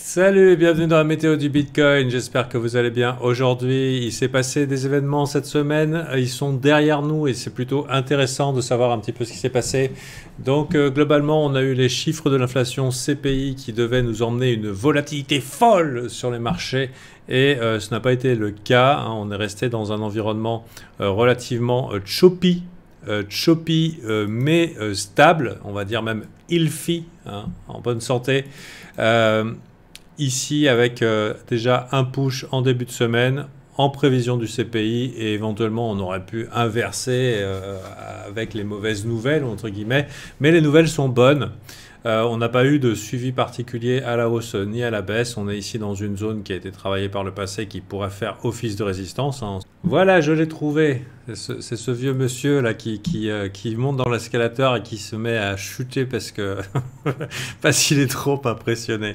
Salut et bienvenue dans la météo du Bitcoin, j'espère que vous allez bien. Aujourd'hui, il s'est passé des événements cette semaine, ils sont derrière nous et c'est plutôt intéressant de savoir un petit peu ce qui s'est passé. Donc globalement, on a eu les chiffres de l'inflation CPI qui devaient nous emmener une volatilité folle sur les marchés et ce n'a pas été le cas, hein. On est resté dans un environnement relativement choppy, mais stable, on va dire même healthy, hein, en bonne santé. Ici avec déjà un push en début de semaine en prévision du CPI et éventuellement on aurait pu inverser avec les mauvaises nouvelles entre guillemets, mais les nouvelles sont bonnes. On n'a pas eu de suivi particulier à la hausse ni à la baisse. On est ici dans une zone qui a été travaillée par le passé qui pourrait faire office de résistance, hein. Voilà, je l'ai trouvé. C'est ce vieux monsieur là qui monte dans l'escalator et qui se met à chuter parce que parce qu'il est trop impressionné.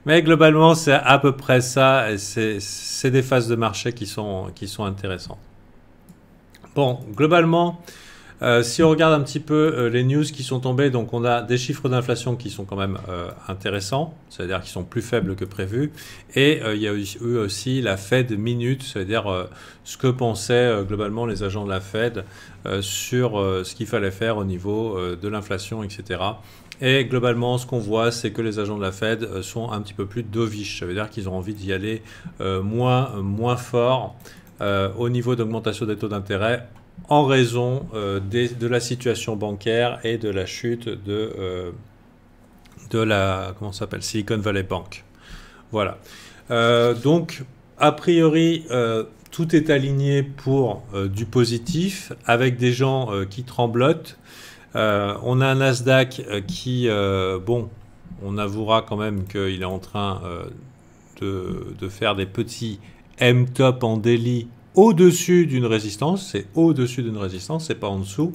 Mais globalement, c'est à peu près ça. Et c'est des phases de marché qui sont intéressantes. Bon, globalement, si on regarde un petit peu les news qui sont tombées, donc on a des chiffres d'inflation qui sont quand même intéressants, c'est-à-dire qui sont plus faibles que prévu. Et il y a eu aussi la Fed minute, c'est-à-dire ce que pensaient globalement les agents de la Fed sur ce qu'il fallait faire au niveau de l'inflation, etc. Et globalement, ce qu'on voit, c'est que les agents de la Fed sont un petit peu plus dovish. Ça veut dire qu'ils ont envie d'y aller moins fort au niveau d'augmentation des taux d'intérêt en raison de la situation bancaire et de la chute de la comment ça s'appelle, Silicon Valley Bank. Voilà. Donc, a priori, tout est aligné pour du positif, avec des gens qui tremblotent. On a un Nasdaq qui, bon, on avouera quand même qu'il est en train de faire des petits M-top en daily au-dessus d'une résistance. C'est au-dessus d'une résistance, c'est pas en dessous.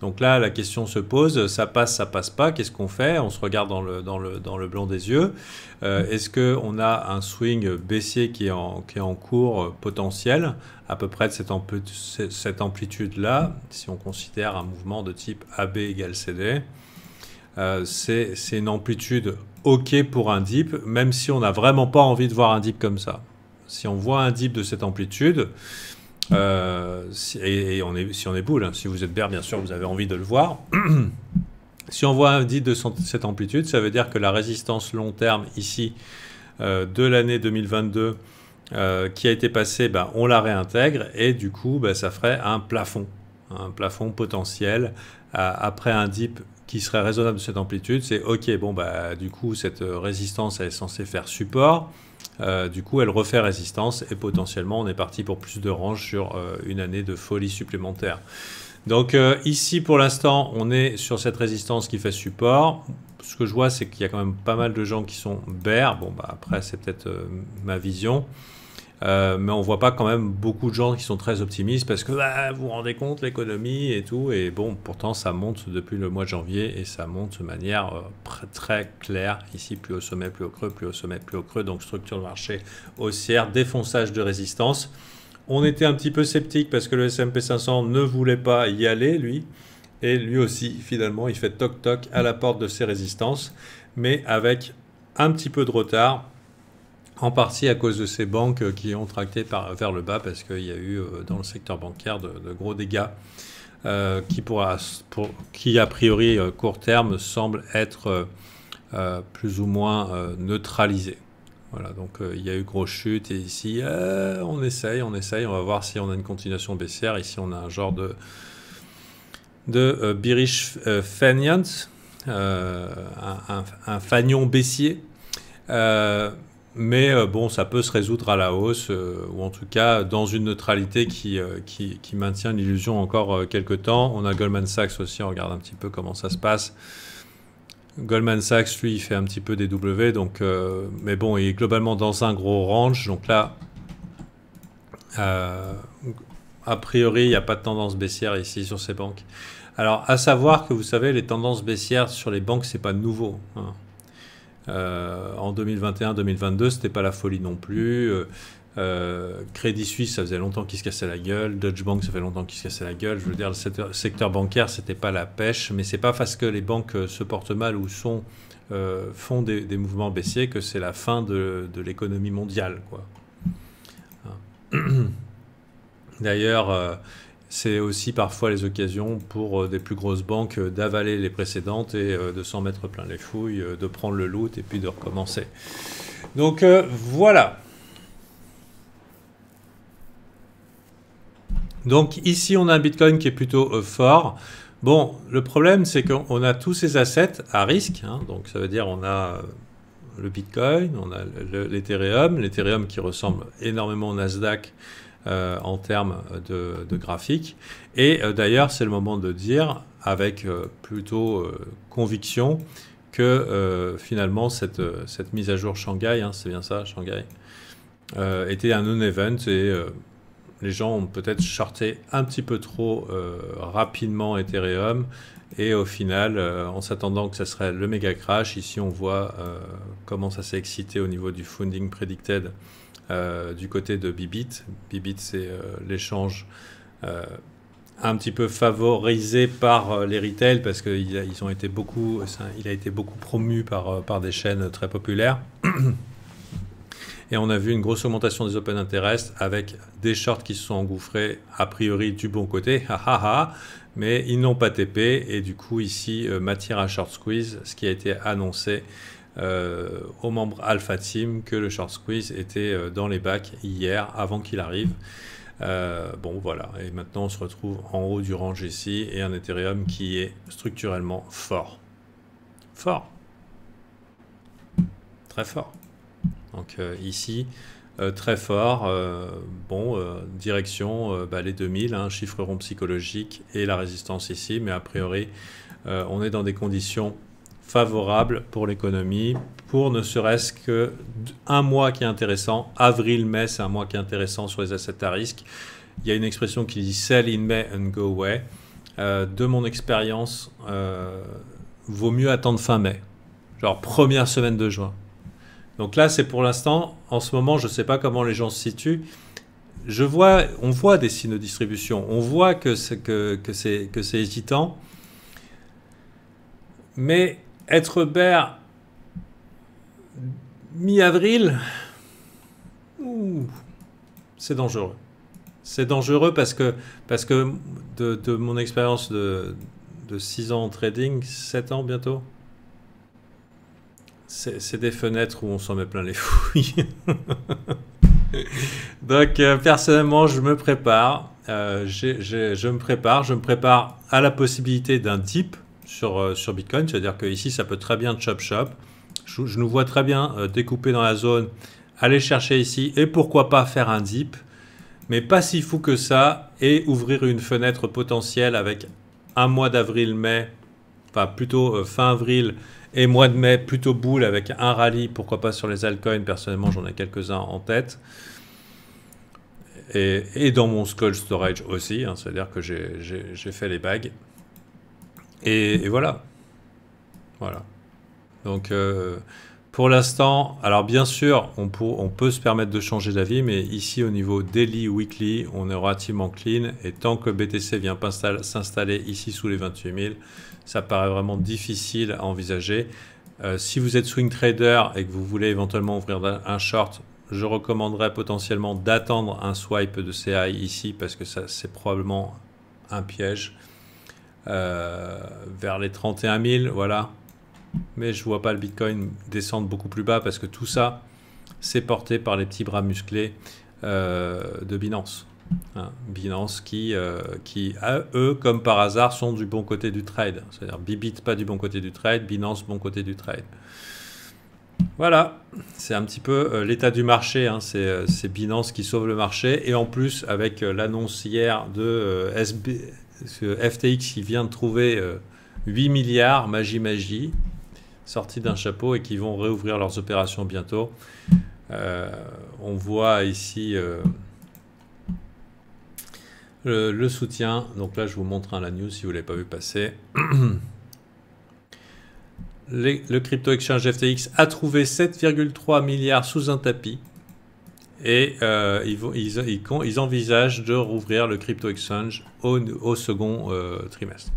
Donc là, la question se pose, ça passe pas, qu'est-ce qu'on fait? On se regarde dans le blanc des yeux. Est-ce qu'on a un swing baissier qui est en cours potentiel, à peu près de cette amplitude-là, si on considère un mouvement de type AB égale CD? C'est une amplitude OK pour un dip, même si on n'a vraiment pas envie de voir un dip comme ça. Si on voit un dip de cette amplitude, si on est boule, hein. Si vous êtes bear, bien sûr, vous avez envie de le voir. Si on voit un dip de cette amplitude, ça veut dire que la résistance long terme ici de l'année 2022 qui a été passée, ben, on la réintègre et du coup, ben, ça ferait un plafond potentiel après un dip qui serait raisonnable de cette amplitude. C'est OK, bon, bah, du coup, cette résistance elle est censée faire support. Du coup, elle refait résistance et potentiellement, on est parti pour plus de range sur une année de folie supplémentaire. Donc ici, pour l'instant, on est sur cette résistance qui fait support. Ce que je vois, c'est qu'il y a quand même pas mal de gens qui sont bear. Bon, bah, après, c'est peut-être ma vision. Mais on voit pas quand même beaucoup de gens qui sont très optimistes parce que bah, vous vous rendez compte l'économie et tout, et bon, pourtant ça monte depuis le mois de janvier et ça monte de manière très claire ici, plus au sommet, plus au creux, plus au sommet, plus au creux. Donc structure de marché haussière, défonçage de résistance. On était un petit peu sceptique parce que le S&P 500 ne voulait pas y aller, lui, et lui aussi finalement il fait toc toc à la porte de ses résistances, mais avec un petit peu de retard, en partie à cause de ces banques qui ont tracté vers le bas parce qu'il y a eu dans le secteur bancaire de gros dégâts qui a priori court terme semblent être plus ou moins neutralisés. Voilà, donc il y a eu grosse chute et ici on essaye, on va voir si on a une continuation baissière. Ici on a un genre de bearish fanion, un fanion baissier. Mais bon, ça peut se résoudre à la hausse, ou en tout cas dans une neutralité qui maintient l'illusion encore quelques temps. On a Goldman Sachs aussi, on regarde un petit peu comment ça se passe. Goldman Sachs, lui, il fait un petit peu des W, donc, mais bon, il est globalement dans un gros range. Donc là, a priori, il n'y a pas de tendance baissière ici sur ces banques. Alors, à savoir que vous savez, les tendances baissières sur les banques, c'est pas nouveau, hein. En 2021-2022, c'était pas la folie non plus. Crédit Suisse, ça faisait longtemps qu'il se cassait la gueule. Deutsche Bank, ça fait longtemps qu'il se cassait la gueule. Je veux dire, le secteur bancaire, c'était pas la pêche, mais c'est pas parce que les banques se portent mal ou font des mouvements baissiers que c'est la fin de l'économie mondiale, quoi. D'ailleurs, c'est aussi parfois les occasions pour des plus grosses banques d'avaler les précédentes et de s'en mettre plein les fouilles, de prendre le loot et puis de recommencer. Donc voilà. Donc ici, on a un Bitcoin qui est plutôt fort. Bon, le problème, c'est qu'on a tous ces assets à risque. Hein, donc ça veut dire on a le Bitcoin, on a l'Ethereum qui ressemble énormément au Nasdaq en termes de graphique. Et d'ailleurs, c'est le moment de dire, avec plutôt conviction, que finalement, cette mise à jour Shanghai, hein, c'est bien ça, Shanghai, était un non-event et les gens ont peut-être shorté un petit peu trop rapidement Ethereum et au final, en s'attendant que ça serait le méga crash, ici on voit comment ça s'est excité au niveau du funding predicted du côté de Bybit. Bybit, c'est l'échange un petit peu favorisé par les retail parce qu'il a été beaucoup promu par des chaînes très populaires. Et on a vu une grosse augmentation des open interest avec des shorts qui se sont engouffrés a priori du bon côté, mais ils n'ont pas TP et du coup ici matière à short squeeze, ce qui a été annoncé aux membres Alpha Team que le short squeeze était dans les bacs hier avant qu'il arrive. Bon voilà, et maintenant on se retrouve en haut du range ici et un Ethereum qui est structurellement fort. Fort. Très fort. Donc ici, très fort, direction les 2000, hein, chiffre rond psychologique et la résistance ici, mais a priori, on est dans des conditions favorables pour l'économie, pour ne serait-ce qu'un mois qui est intéressant. Avril-mai, c'est un mois qui est intéressant sur les assets à risque. Il y a une expression qui dit « sell in May and go away ». De mon expérience, vaut mieux attendre fin mai, genre première semaine de juin. Donc là, c'est pour l'instant, en ce moment, je ne sais pas comment les gens se situent. On voit des signes de distribution, on voit que c'est hésitant. Mais être bear mi-avril, c'est dangereux. C'est dangereux parce que de mon expérience de 6 ans en trading, 7 ans bientôt, c'est des fenêtres où on s'en met plein les fouilles. Donc personnellement, je me prépare. Je me prépare à la possibilité d'un dip sur Bitcoin. C'est-à-dire que ici, ça peut très bien chop. Je nous vois très bien découper dans la zone, aller chercher ici et pourquoi pas faire un dip. Mais pas si fou que ça et ouvrir une fenêtre potentielle avec un mois d'avril-mai, enfin plutôt fin avril et mois de mai plutôt boule avec un rallye, pourquoi pas sur les altcoins. Personnellement, j'en ai quelques-uns en tête. Et dans mon Skull Storage aussi, hein, c'est-à-dire que j'ai fait les bagues. Et voilà. Voilà. Donc, pour l'instant, alors bien sûr, on peut se permettre de changer d'avis, mais ici, au niveau daily, weekly, on est relativement clean. Et tant que BTC vient pas s'installer ici sous les 28 000, ça paraît vraiment difficile à envisager. Si vous êtes swing trader et que vous voulez éventuellement ouvrir un short, je recommanderais potentiellement d'attendre un swipe de CI ici parce que c'est probablement un piège vers les 31 000, voilà. Mais je ne vois pas le Bitcoin descendre beaucoup plus bas parce que tout ça, c'est porté par les petits bras musclés de Binance. Hein, Binance qui, eux, comme par hasard, sont du bon côté du trade. C'est-à-dire Bybit pas du bon côté du trade, Binance bon côté du trade. Voilà, c'est un petit peu l'état du marché. Hein. C'est Binance qui sauve le marché. Et en plus, avec l'annonce hier de FTX qui vient de trouver 8 milliards, magie, sortis d'un chapeau et qui vont réouvrir leurs opérations bientôt. On voit ici le soutien. Donc là, je vous montre la news si vous ne l'avez pas vu passer. le crypto exchange FTX a trouvé 7,3 milliards sous un tapis. Et ils envisagent de rouvrir le crypto exchange au second trimestre.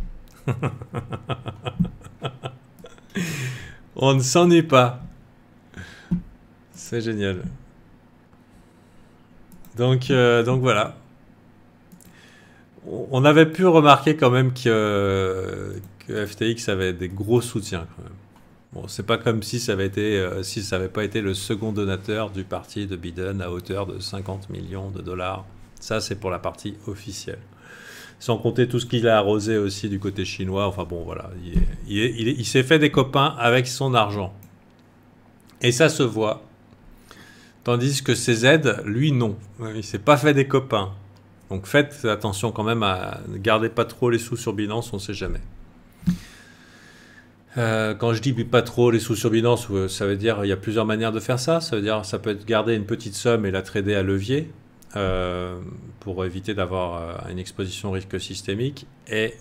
On ne s'ennuie pas. C'est génial. Donc voilà. On avait pu remarquer quand même que FTX avait des gros soutiens quand même. Bon, c'est pas comme si ça avait été, si ça n'avait pas été le second donateur du parti de Biden à hauteur de 50 millions de dollars. Ça, c'est pour la partie officielle. Sans compter tout ce qu'il a arrosé aussi du côté chinois. Enfin bon, voilà. Il s'est fait des copains avec son argent. Et ça se voit. Tandis que CZ, lui, non. Il s'est pas fait des copains. Donc faites attention quand même à ne garder pas trop les sous sur Binance, on ne sait jamais. Quand je dis pas trop les sous sur Binance, ça veut dire il y a plusieurs manières de faire ça. Ça veut dire ça peut être garder une petite somme et la trader à levier pour éviter d'avoir une exposition au risque systémique,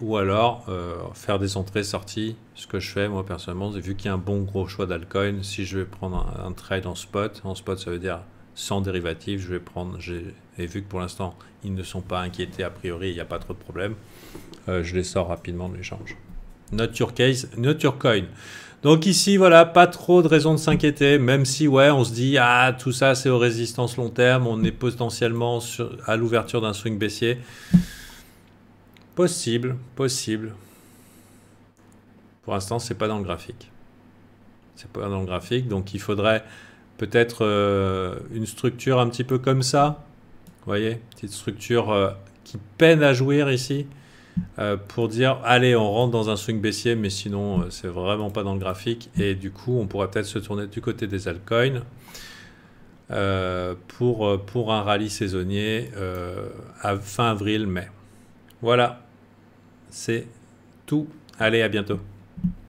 ou alors faire des entrées-sorties. Ce que je fais moi personnellement, vu qu'il y a un bon gros choix d'altcoin, si je vais prendre un trade en spot ça veut dire sans dérivatif, je vais prendre, et vu que pour l'instant ils ne sont pas inquiétés a priori, il n'y a pas trop de problème, je les sors rapidement de l'échange. Not your case, not your coin. Donc ici, voilà, pas trop de raison de s'inquiéter, même si, ouais, on se dit, ah, tout ça, c'est aux résistances long terme, on est potentiellement à l'ouverture d'un swing baissier. Possible. Pour l'instant, c'est pas dans le graphique. C'est pas dans le graphique, donc il faudrait peut-être une structure un petit peu comme ça. Vous voyez, petite structure qui peine à jouir ici. Pour dire allez on rentre dans un swing baissier mais sinon c'est vraiment pas dans le graphique et du coup on pourrait peut-être se tourner du côté des altcoins pour un rallye saisonnier à fin avril mai. Voilà, c'est tout, allez à bientôt.